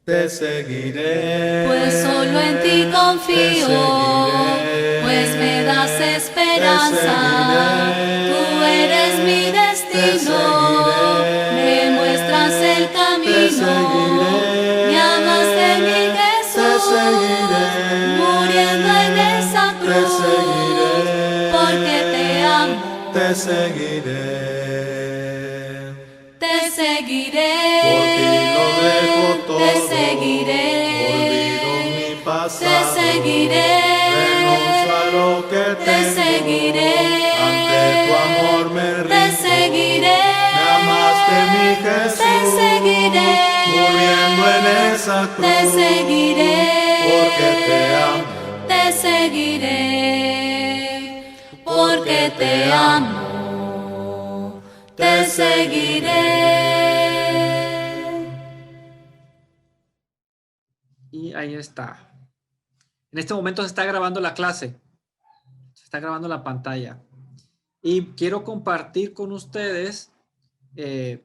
Te seguiré, pues solo en ti te confío, pues me das seguiré, te esperanza. Tú eres mi seguiré, te destino, me muestras el seguiré, te camino. Me amaste, mi seguiré, te Jesús, muriendo en seguiré, esa te cruz, porque te seguiré, te amo. seguiré. Te Por ti lo dejo seguiré, te todo, olvido mi seguiré, te pasado, renuncio a seguiré, lo que te tengo, ante tu amor seguiré, me te rindo. seguiré, Me amaste mi te Jesús, seguiré, muriendo en esa te cruz, porque te seguiré, te amo, seguiré, porque porque te te amo, amo, te te seguiré. seguiré. Y ahí está. En este momento se está grabando la clase, se está grabando la pantalla. Y quiero compartir con ustedes eh,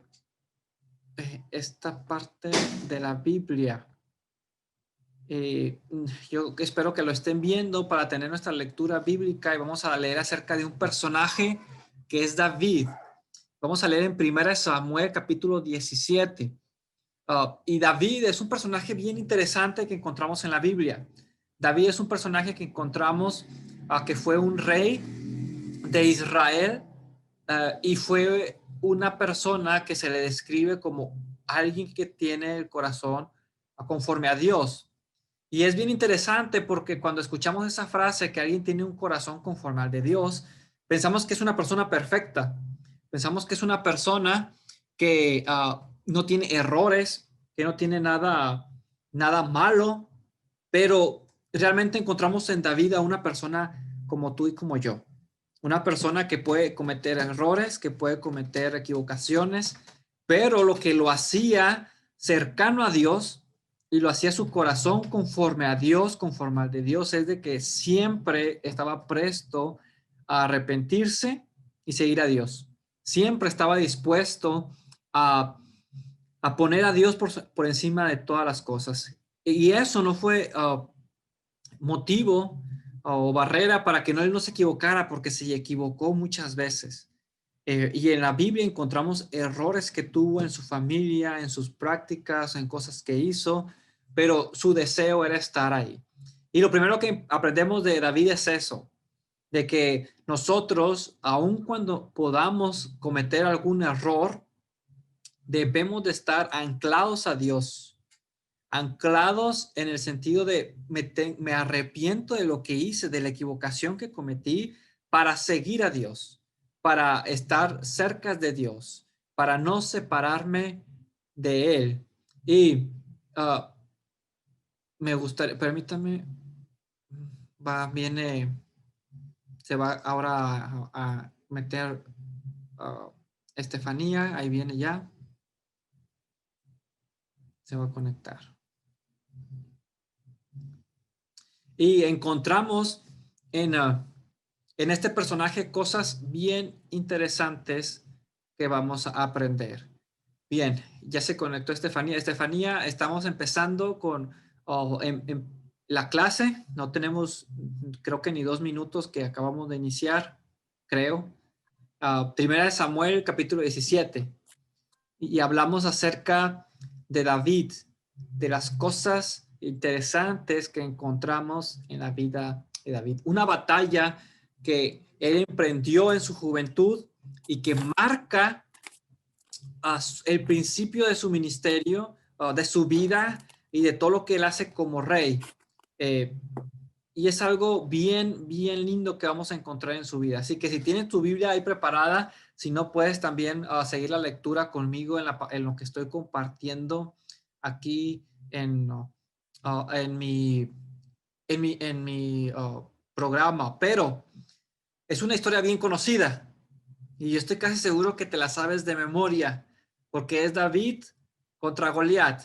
esta parte de la Biblia. Yo espero que lo estén viendo para tener nuestra lectura bíblica y vamos a leer acerca de un personaje que es David. Vamos a leer en 1 Samuel capítulo 17. Y David es un personaje bien interesante que encontramos en la Biblia. David es un personaje que encontramos que fue un rey de Israel y fue una persona que se le describe como alguien que tiene el corazón conforme a Dios. Y es bien interesante porque cuando escuchamos esa frase que alguien tiene un corazón conforme al de Dios, pensamos que es una persona perfecta, pensamos que es una persona que no tiene errores, que no tiene nada malo, pero realmente encontramos en David a una persona como tú y como yo, una persona que puede cometer errores, que puede cometer equivocaciones, pero lo que lo hacía cercano a Dios y lo hacía su corazón conforme a Dios, conforme al de Dios, es de que siempre estaba presto a arrepentirse y seguir a Dios. Siempre estaba dispuesto a, a poner a Dios por encima de todas las cosas. Y eso no fue motivo o barrera para que no, él no se equivocara, porque se equivocó muchas veces. Y en la Biblia encontramos errores que tuvo en su familia, en sus prácticas, en cosas que hizo, pero su deseo era estar ahí. Y lo primero que aprendemos de David es eso, de que nosotros, aun cuando podamos cometer algún error, debemos de estar anclados a Dios, anclados en el sentido de me arrepiento de lo que hice, de la equivocación que cometí para seguir a Dios, para estar cerca de Dios, para no separarme de Él. Y uh, me gustaría, permítame, viene, se va ahora a meter uh, Estefanía, ahí viene ya, se va a conectar. Y encontramos en, en este personaje cosas bien interesantes que vamos a aprender. Bien, ya se conectó Estefanía. Estefanía, estamos empezando con en la clase. No tenemos, creo que ni 2 minutos que acabamos de iniciar, creo. Primera de Samuel, capítulo 17. Y hablamos acerca de David, de las cosas interesantes que encontramos en la vida de David. Una batalla que él emprendió en su juventud y que marca el principio de su ministerio, de su vida y de todo lo que él hace como rey. Eh, y es algo bien, bien lindo que vamos a encontrar en su vida. Así que si tienes tu Biblia ahí preparada, si no puedes también seguir la lectura conmigo en lo que estoy compartiendo aquí en mi programa. Pero es una historia bien conocida y yo estoy casi seguro que te la sabes de memoria, porque es David contra Goliat.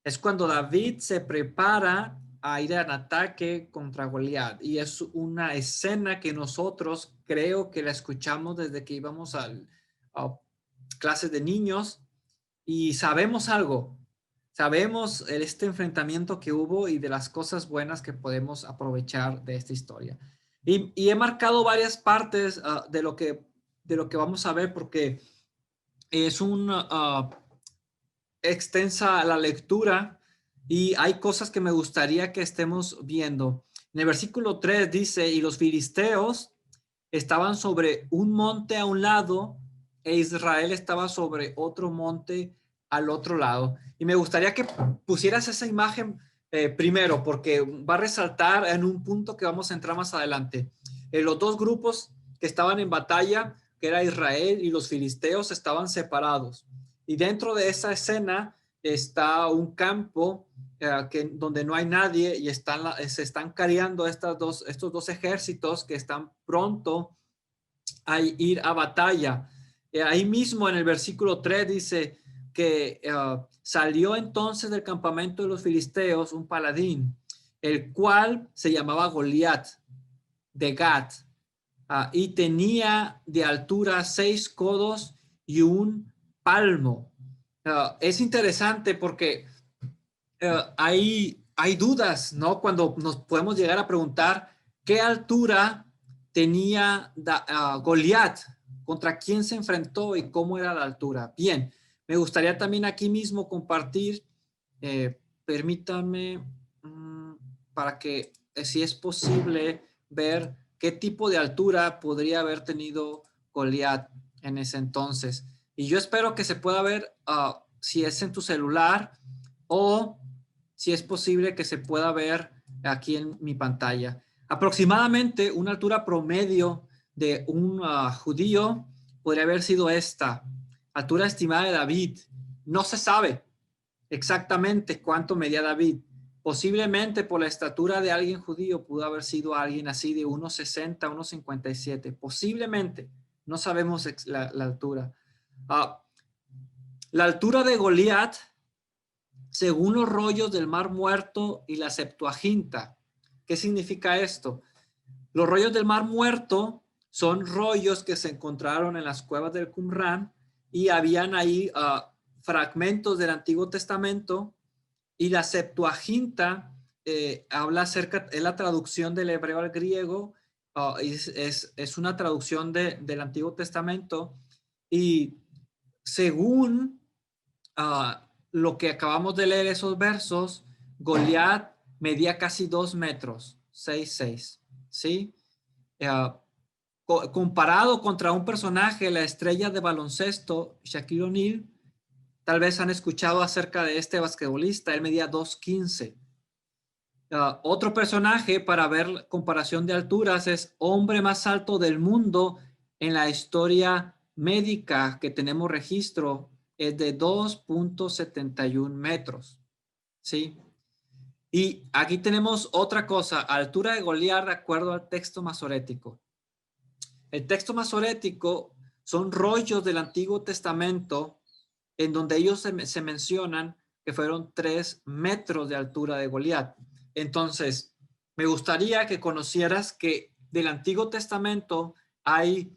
Es cuando David se prepara a ir al ataque contra Goliat. Y es una escena que nosotros creo que la escuchamos desde que íbamos a clases de niños y sabemos algo. sabemos este enfrentamiento que hubo y de las cosas buenas que podemos aprovechar de esta historia. Y he marcado varias partes de lo que vamos a ver porque es una extensa la lectura y hay cosas que me gustaría que estemos viendo. En el versículo 3 dice, y los filisteos estaban sobre un monte a un lado e Israel estaba sobre otro monte al otro lado. Y me gustaría que pusieras esa imagen primero, porque va a resaltar en un punto que vamos a entrar más adelante. Los dos grupos que estaban en batalla, que era Israel y los filisteos, estaban separados. Y dentro de esa escena está un campo donde no hay nadie y se están cargando estos dos ejércitos que están pronto a ir a batalla. Ahí mismo en el versículo 3 dice que salió entonces del campamento de los filisteos un paladín, el cual se llamaba Goliat de Gat, y tenía de altura 6 codos y un palmo. Es interesante porque hay dudas, ¿no? Cuando nos podemos llegar a preguntar qué altura tenía Goliat, contra quién se enfrentó y cómo era la altura. Bien, me gustaría también aquí mismo compartir, permítanme, para que si es posible ver qué tipo de altura podría haber tenido Goliat en ese entonces. Y yo espero que se pueda ver si es en tu celular o si es posible que se pueda ver aquí en mi pantalla. Aproximadamente una altura promedio de un judío podría haber sido esta, altura estimada de David. No se sabe exactamente cuánto medía David. Posiblemente por la estatura de alguien judío pudo haber sido alguien así de 1,60, 1,57. Posiblemente, no sabemos la altura. La altura de Goliat, según los rollos del Mar Muerto y la Septuaginta. ¿Qué significa esto? Los rollos del Mar Muerto son rollos que se encontraron en las cuevas del Qumran y habían ahí fragmentos del Antiguo Testamento, y la Septuaginta habla acerca, es la traducción del hebreo al griego, es una traducción del Antiguo Testamento, y según lo que acabamos de leer esos versos, Goliat medía casi 2 metros, 6'6", ¿sí? Comparado contra un personaje, la estrella de baloncesto, Shaquille O'Neal, tal vez han escuchado acerca de este basquetbolista, él medía 2'15". Otro personaje para ver comparación de alturas es hombre más alto del mundo en la historia médica que tenemos registro, es de 2.71 metros, ¿sí? Y aquí tenemos otra cosa, altura de Goliat de acuerdo al texto masorético. El texto masorético son rollos del Antiguo Testamento en donde ellos se mencionan que fueron 3 metros de altura de Goliat. Entonces, me gustaría que conocieras que del Antiguo Testamento hay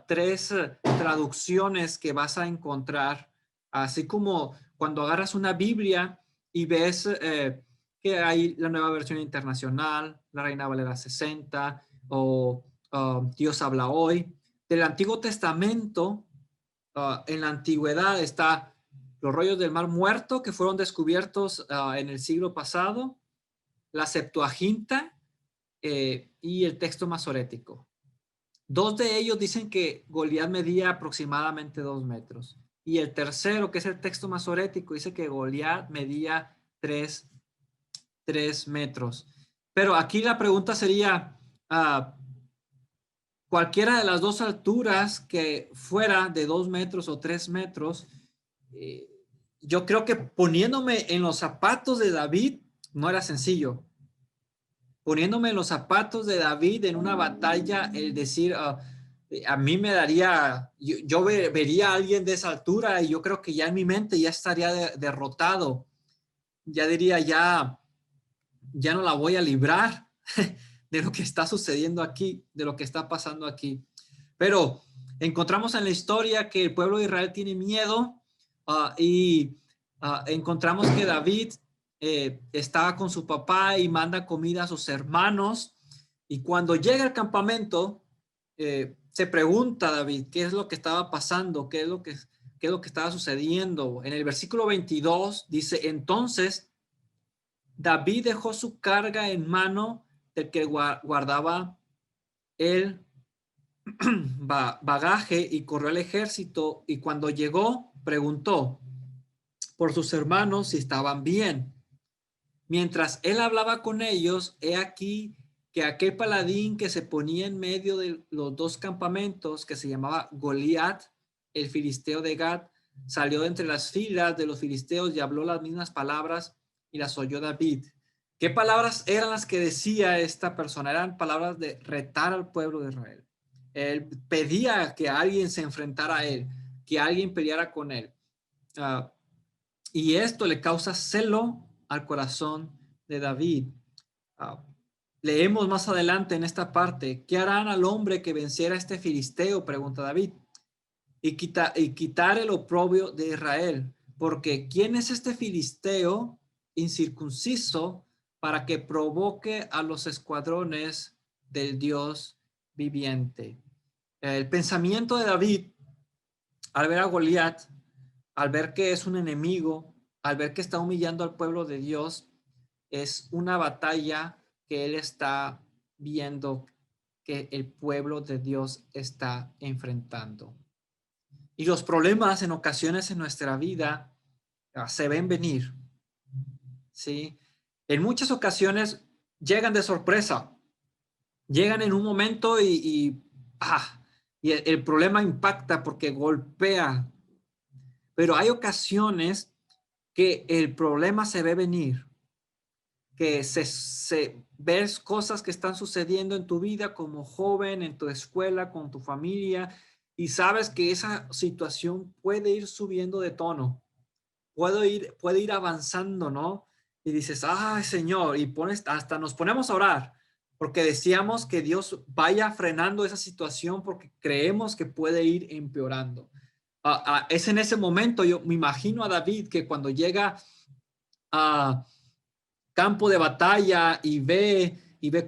3 traducciones que vas a encontrar, así como cuando agarras una Biblia y ves que hay la Nueva Versión Internacional, la Reina Valera 60 o Dios habla hoy. Del Antiguo Testamento, en la antigüedad está los rollos del Mar Muerto que fueron descubiertos en el siglo pasado, la Septuaginta y el texto masorético. 2 de ellos dicen que Goliat medía aproximadamente 2 metros. Y el tercero, que es el texto masorético, dice que Goliat medía 3 metros. Pero aquí la pregunta sería, cualquiera de las 2 alturas que fuera de 2 metros o 3 metros, yo creo que poniéndome en los zapatos de David no era sencillo. Poniéndome en los zapatos de David en una batalla, el decir, a mí me daría, yo vería a alguien de esa altura y yo creo que ya en mi mente ya estaría derrotado. Ya diría, ya no la voy a librar de lo que está sucediendo aquí, de lo que está pasando aquí. Pero encontramos en la historia que el pueblo de Israel tiene miedo y encontramos que David estaba con su papá y manda comida a sus hermanos. Y cuando llega al campamento, se pregunta David qué es lo que estaba pasando, qué es lo que estaba sucediendo. En el versículo 22 dice, entonces David dejó su carga en mano del que guardaba el bagaje y corrió al ejército, y cuando llegó preguntó por sus hermanos si estaban bien. Mientras él hablaba con ellos, he aquí que aquel paladín que se ponía en medio de los dos campamentos, que se llamaba Goliat, el filisteo de Gat, salió de entre las filas de los filisteos y habló las mismas palabras y las oyó David. ¿Qué palabras eran las que decía esta persona? Eran palabras de retar al pueblo de Israel. Él pedía que alguien se enfrentara a él, que alguien peleara con él. Y esto le causa celo al corazón de David. Leemos más adelante en esta parte, ¿qué harán al hombre que venciera a este filisteo? Pregunta David. Y quitar el oprobio de Israel. Porque ¿quién es este filisteo incircunciso para que provoque a los escuadrones del Dios viviente? El pensamiento de David, al ver a Goliat, al ver que es un enemigo, al ver que está humillando al pueblo de Dios, es una batalla que él está viendo que el pueblo de Dios está enfrentando. Y los problemas en ocasiones en nuestra vida se ven venir, ¿sí? En muchas ocasiones llegan de sorpresa, llegan en un momento y el problema impacta porque golpea. Pero hay ocasiones que el problema se ve venir, que se ves cosas que están sucediendo en tu vida como joven, en tu escuela, con tu familia, y sabes que esa situación puede ir subiendo de tono, puede ir avanzando, ¿no? Y dices, ay, Señor, y hasta nos ponemos a orar, porque decíamos que Dios vaya frenando esa situación porque creemos que puede ir empeorando. Es en ese momento, yo me imagino a David que cuando llega a campo de batalla y ve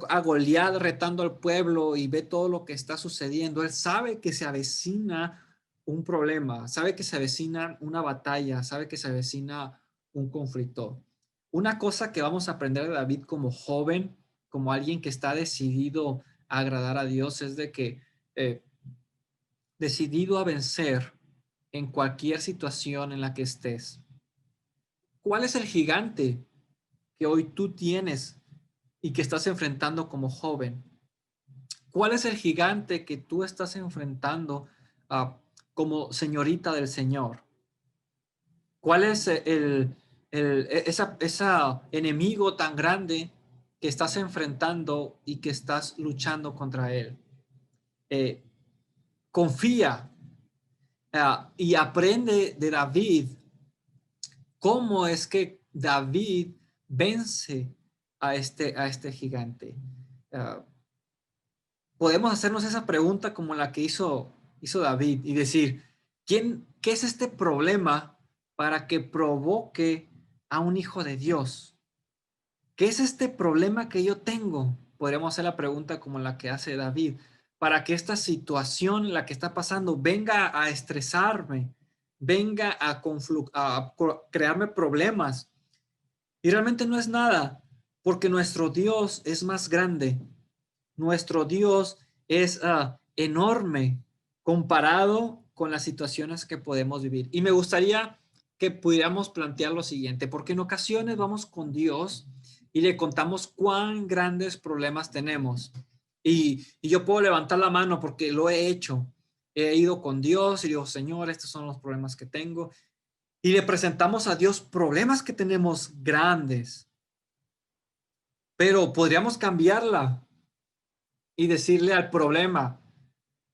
a Goliat retando al pueblo y ve todo lo que está sucediendo, él sabe que se avecina un problema, sabe que se avecina una batalla, sabe que se avecina un conflicto. Una cosa que vamos a aprender de David como joven, como alguien que está decidido a agradar a Dios, es de que decidido a vencer en cualquier situación en la que estés. ¿Cuál es el gigante que hoy tú tienes y que estás enfrentando como joven? ¿Cuál es el gigante que tú estás enfrentando como señorita del Señor? ¿Cuál es esa enemigo tan grande que estás enfrentando y que estás luchando contra él? Confía y aprende de David cómo es que David vence a este gigante. Podemos hacernos esa pregunta como la que hizo David y decir, ¿qué es este problema para que provoque a un hijo de Dios? ¿Qué es este problema que yo tengo? Podríamos hacer la pregunta como la que hace David, para que esta situación en la que está pasando venga a estresarme, venga a crearme problemas. Y realmente no es nada, porque nuestro Dios es más grande. Nuestro Dios es enorme comparado con las situaciones que podemos vivir. Y me gustaría que pudiéramos plantear lo siguiente, porque en ocasiones vamos con Dios y le contamos cuán grandes problemas tenemos. Y yo puedo levantar la mano porque lo he hecho. He ido con Dios y digo, Señor, estos son los problemas que tengo. Y le presentamos a Dios problemas que tenemos grandes. Pero podríamos cambiarla y decirle al problema,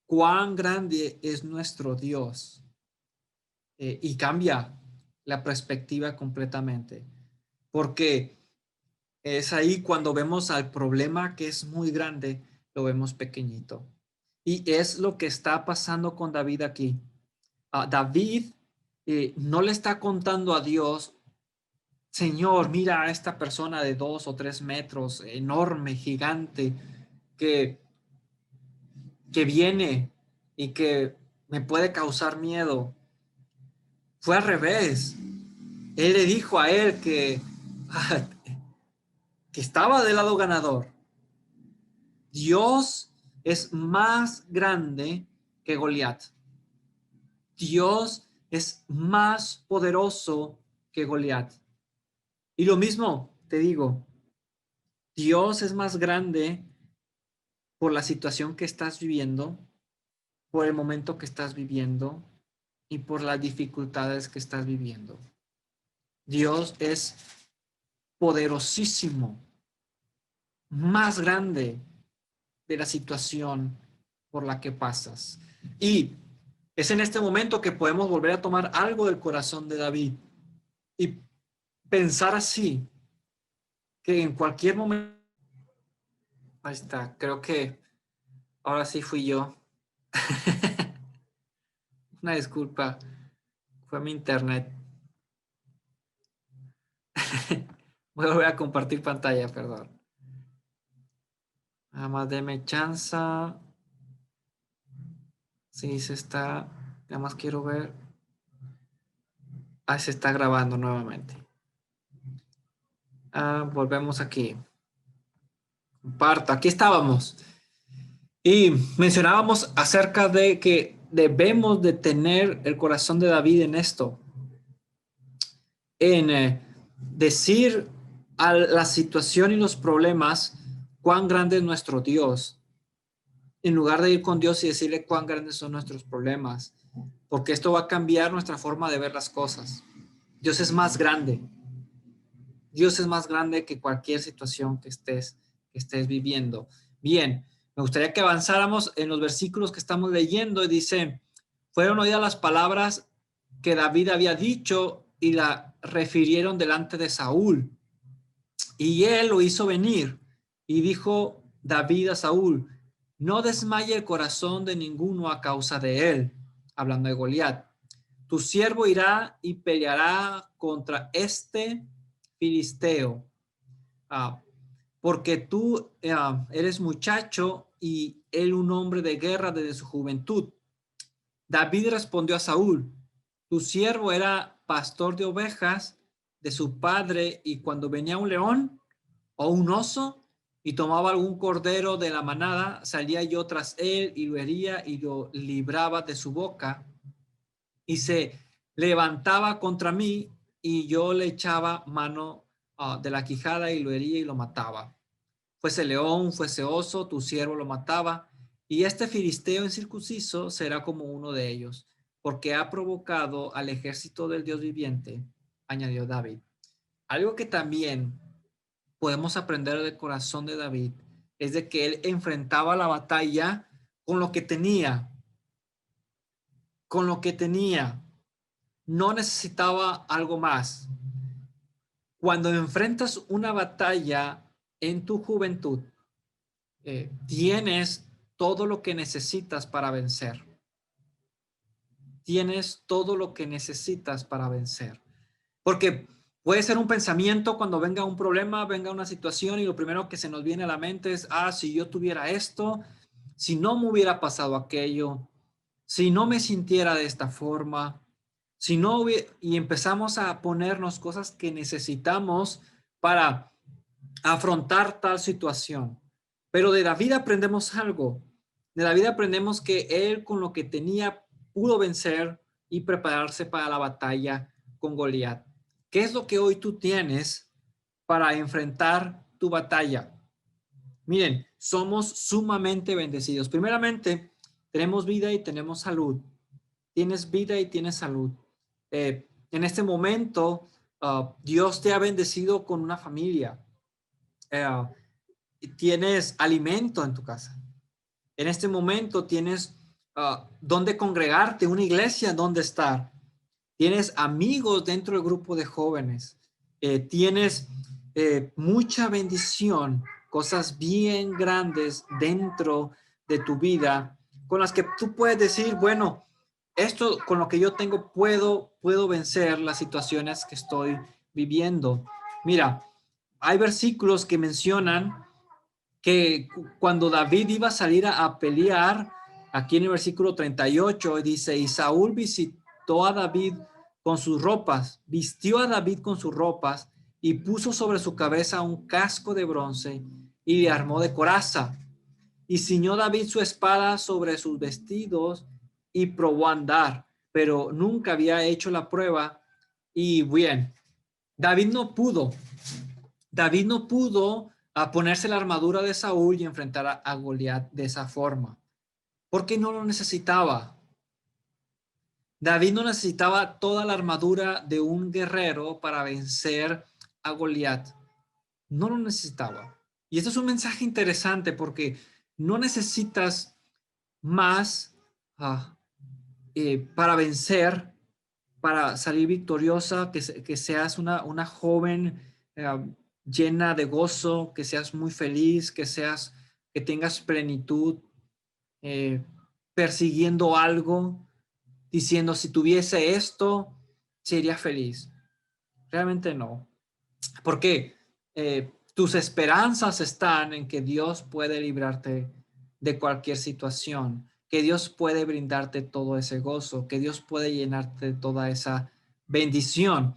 cuán grande es nuestro Dios. Y cambia la perspectiva completamente. Porque es ahí cuando vemos al problema que es muy grande, lo vemos pequeñito. Y es lo que está pasando con David aquí. David no le está contando a Dios, Señor, mira a esta persona de 2 o 3 metros, enorme, gigante, que viene y que me puede causar miedo. Fue al revés. Él le dijo a él que estaba del lado ganador. Dios es más grande que Goliat. Dios es más poderoso que Goliat. Y lo mismo te digo, Dios es más grande por la situación que estás viviendo, por el momento que estás viviendo y por las dificultades que estás viviendo. Dios es poderosísimo, más grande de la situación por la que pasas. Y es en este momento que podemos volver a tomar algo del corazón de David y pensar así, que en cualquier momento... Ahí está, creo que ahora sí fui yo. Una disculpa, fue mi internet. Voy a volver a compartir pantalla, perdón. Nada más deme chance. Sí, se está. Nada más quiero ver. Se está grabando nuevamente. Volvemos aquí. Comparto. Aquí estábamos. Y mencionábamos acerca de que debemos de tener el corazón de David en esto. En decir a la situación y los problemas cuán grande es nuestro Dios, en lugar de ir con Dios y decirle cuán grandes son nuestros problemas, porque esto va a cambiar nuestra forma de ver las cosas. Dios es más grande. Dios es más grande que cualquier situación que estés viviendo. Bien, me gustaría que avanzáramos en los versículos que estamos leyendo y dice, fueron oídas las palabras que David había dicho y la refirieron delante de Saúl. Y él lo hizo venir y dijo David a Saúl, no desmaye el corazón de ninguno a causa de él, hablando de Goliat. Tu siervo irá y peleará contra este filisteo, porque tú eres muchacho y él un hombre de guerra desde su juventud. David respondió a Saúl, tu siervo era pastor de ovejas de su padre y cuando venía un león o un oso y tomaba algún cordero de la manada, salía yo tras él y lo hería y lo libraba de su boca y se levantaba contra mí y yo le echaba mano de la quijada y lo hería y lo mataba. Fuese león, fuese oso, tu siervo lo mataba y este filisteo incircunciso será como uno de ellos, porque ha provocado al ejército del Dios viviente, añadió David. Algo que también podemos aprender del corazón de David es de que él enfrentaba la batalla con lo que tenía. Con lo que tenía. No necesitaba algo más. Cuando enfrentas una batalla en tu juventud, tienes todo lo que necesitas para vencer. Tienes todo lo que necesitas para vencer. Porque puede ser un pensamiento cuando venga un problema, venga una situación y lo primero que se nos viene a la mente es, si yo tuviera esto, si no me hubiera pasado aquello, si no me sintiera de esta forma, si no hubiera, y empezamos a ponernos cosas que necesitamos para afrontar tal situación. Pero de David aprendemos algo. De David aprendemos que él con lo que tenía pudo vencer y prepararse para la batalla con Goliat. ¿Qué es lo que hoy tú tienes para enfrentar tu batalla? Miren, somos sumamente bendecidos. Primeramente, tenemos vida y tenemos salud. Tienes vida y tienes salud. En este momento, Dios te ha bendecido con una familia. Tienes alimento en tu casa. En este momento tienes dónde congregarte, una iglesia donde estar. Tienes amigos dentro del grupo de jóvenes. Tienes mucha bendición, cosas bien grandes dentro de tu vida con las que tú puedes decir, bueno, esto con lo que yo tengo puedo vencer las situaciones que estoy viviendo. Mira, hay versículos que mencionan que cuando David iba a salir a pelear, aquí en el versículo 38 dice, y Saúl visitó a David con sus ropas, vistió a David con sus ropas y puso sobre su cabeza un casco de bronce y le armó de coraza. Y ciñó David su espada sobre sus vestidos y probó a andar, pero nunca había hecho la prueba. Y bien, David no pudo a ponerse la armadura de Saúl y enfrentar a Goliat de esa forma, porque no lo necesitaba. David no necesitaba toda la armadura de un guerrero para vencer a Goliat. No lo necesitaba. Y esto es un mensaje interesante porque no necesitas más para vencer, para salir victoriosa, que seas una joven llena de gozo, que seas muy feliz, que tengas plenitud, persiguiendo algo, diciendo si tuviese esto, sería feliz. Realmente no. Porque tus esperanzas están en que Dios puede librarte de cualquier situación, que Dios puede brindarte todo ese gozo, que Dios puede llenarte de toda esa bendición.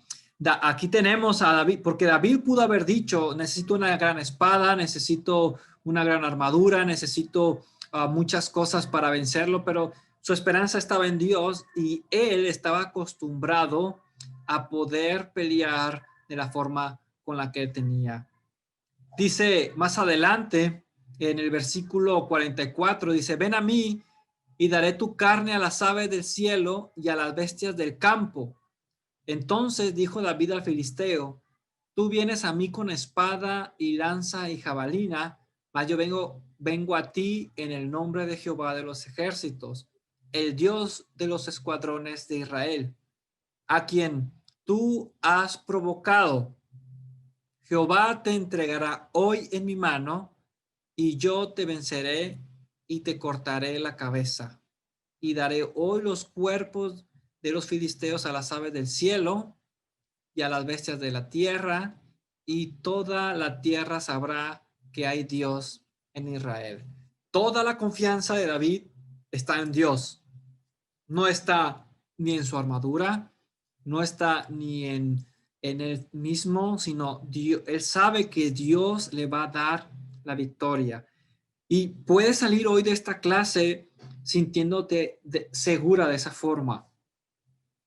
Aquí tenemos a David, porque David pudo haber dicho, necesito una gran espada, necesito una gran armadura, necesito muchas cosas para vencerlo, pero su esperanza estaba en Dios y él estaba acostumbrado a poder pelear de la forma con la que tenía. Dice más adelante, en el versículo 44, dice, ven a mí y daré tu carne a las aves del cielo y a las bestias del campo. Entonces dijo David al filisteo, tú vienes a mí con espada y lanza y jabalina, mas yo vengo a ti en el nombre de Jehová de los ejércitos, el Dios de los escuadrones de Israel, a quien tú has provocado. Jehová te entregará hoy en mi mano, y yo te venceré y te cortaré la cabeza. Y daré hoy los cuerpos de los filisteos a las aves del cielo y a las bestias de la tierra, y toda la tierra sabrá que hay Dios en Israel. Toda la confianza de David está en Dios. No está ni en su armadura, no está ni en él mismo, sino Dios, él sabe que Dios le va a dar la victoria. Y puedes salir hoy de esta clase sintiéndote segura de esa forma,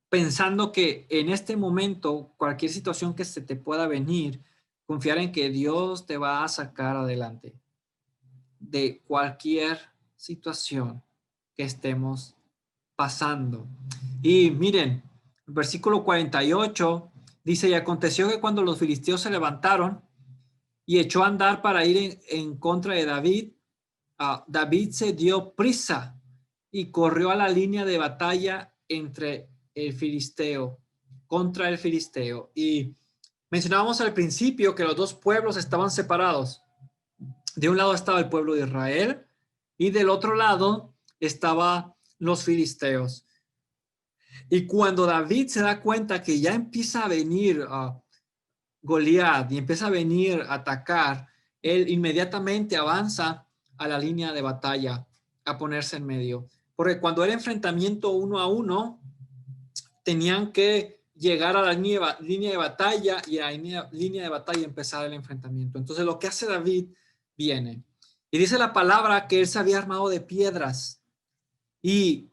pensando que en este momento, cualquier situación que se te pueda venir, confiar en que Dios te va a sacar adelante de cualquier situación que estemos pasando. Y miren, versículo 48 dice, y aconteció que cuando los filisteos se levantaron y echó a andar para ir en contra de David, David se dio prisa y corrió a la línea de batalla entre el filisteo, contra el filisteo. Y mencionábamos al principio que los dos pueblos estaban separados. De un lado estaba el pueblo de Israel y del otro lado estaba los filisteos. Y cuando David se da cuenta que ya empieza a venir Goliat y empieza a venir a atacar, él inmediatamente avanza a la línea de batalla, a ponerse en medio. Porque cuando era enfrentamiento 1 a 1, tenían que llegar a la línea de batalla y a la línea de batalla empezar el enfrentamiento. Entonces lo que hace David viene. Y dice la palabra que él se había armado de piedras. Y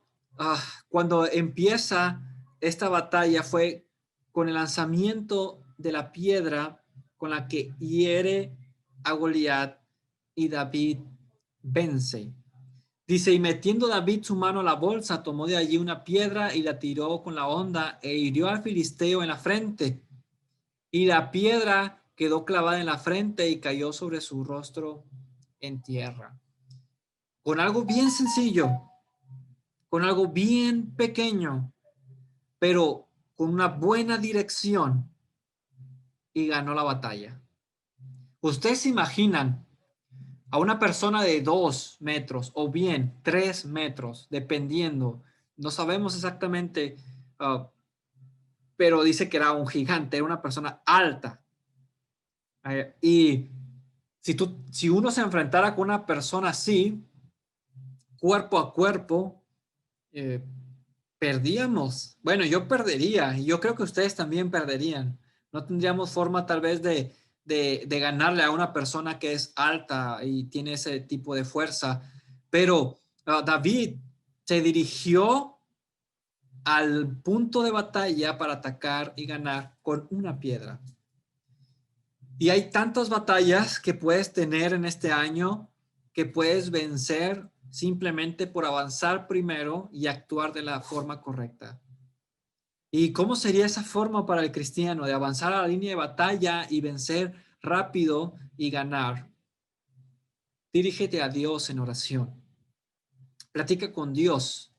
cuando empieza esta batalla fue con el lanzamiento de la piedra con la que hiere a Goliat y David vence. Dice, y metiendo David su mano a la bolsa, tomó de allí una piedra y la tiró con la honda e hirió al filisteo en la frente. Y la piedra quedó clavada en la frente y cayó sobre su rostro en tierra. Con algo bien sencillo, con algo bien pequeño, pero con una buena dirección, y ganó la batalla. ¿Ustedes se imaginan a una persona de 2 metros o bien 3 metros, dependiendo no sabemos exactamente, pero dice que era un gigante, era una persona alta. Y si uno se enfrentara con una persona así, cuerpo a cuerpo, eh, perdíamos. Bueno, yo perdería y yo creo que ustedes también perderían. No tendríamos forma tal vez de ganarle a una persona que es alta y tiene ese tipo de fuerza. Pero David se dirigió al punto de batalla para atacar y ganar con una piedra. Y hay tantas batallas que puedes tener en este año que puedes vencer simplemente por avanzar primero y actuar de la forma correcta. ¿Y cómo sería esa forma para el cristiano de avanzar a la línea de batalla y vencer rápido y ganar? Dirígete a Dios en oración. Platica con Dios.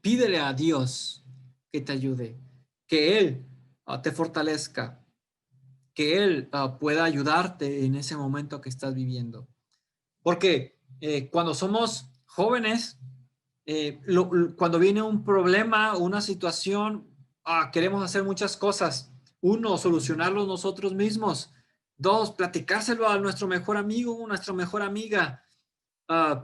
Pídele a Dios que te ayude, que Él te fortalezca, que Él pueda ayudarte en ese momento que estás viviendo. Porque cuando somos jóvenes, cuando viene un problema, una situación, queremos hacer muchas cosas. Uno, solucionarlo nosotros mismos. Dos, platicárselo a nuestro mejor amigo o nuestra mejor amiga.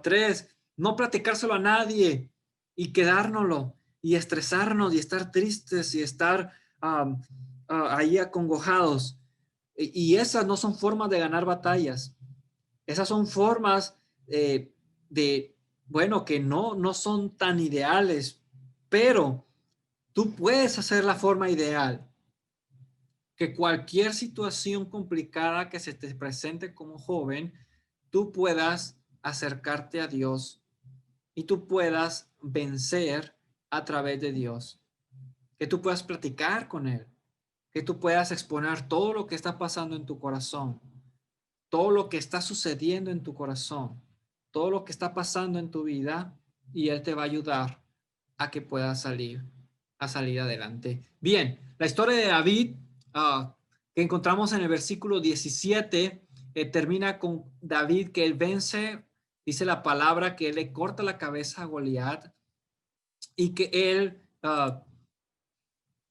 Tres, no platicárselo a nadie y quedárnoslo y estresarnos y estar tristes y estar ahí acongojados. Y esas no son formas de ganar batallas. Esas son formas bueno, que no son tan ideales, pero tú puedes hacer la forma ideal. Que cualquier situación complicada que se te presente como joven, tú puedas acercarte a Dios y tú puedas vencer a través de Dios. Que tú puedas platicar con Él. Que tú puedas exponer todo lo que está pasando en tu corazón. Todo lo que está sucediendo en tu corazón, todo lo que está pasando en tu vida, y Él te va a ayudar a que puedas a salir adelante. Bien, la historia de David que encontramos en el versículo 17 termina con David que él vence, dice la palabra que él le corta la cabeza a Goliat y que él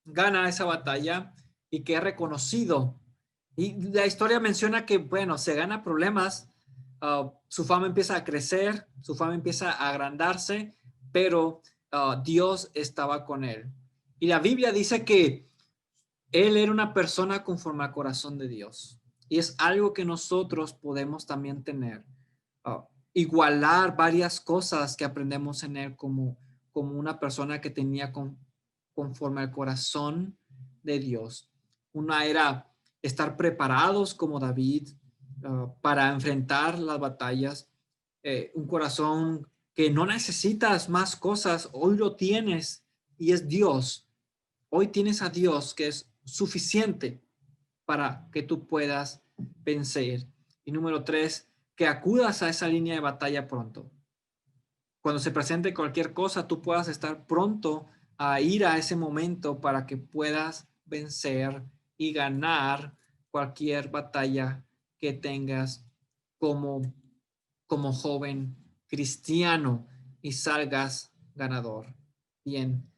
gana esa batalla y que es reconocido. Y la historia menciona que, bueno, se gana problemas, su fama empieza a crecer, su fama empieza a agrandarse, pero Dios estaba con él. Y la Biblia dice que él era una persona conforme al corazón de Dios. Y es algo que nosotros podemos también tener. Igualar varias cosas que aprendemos en él como una persona que tenía conforme al corazón de Dios. Una era estar preparados como David para enfrentar las batallas. Un corazón que no necesitas más cosas, hoy lo tienes y es Dios. Hoy tienes a Dios que es suficiente para que tú puedas vencer. Y número 3, que acudas a esa línea de batalla pronto. Cuando se presente cualquier cosa, tú puedas estar pronto a ir a ese momento para que puedas vencer y ganar cualquier batalla que tengas como joven cristiano y salgas ganador. Bien,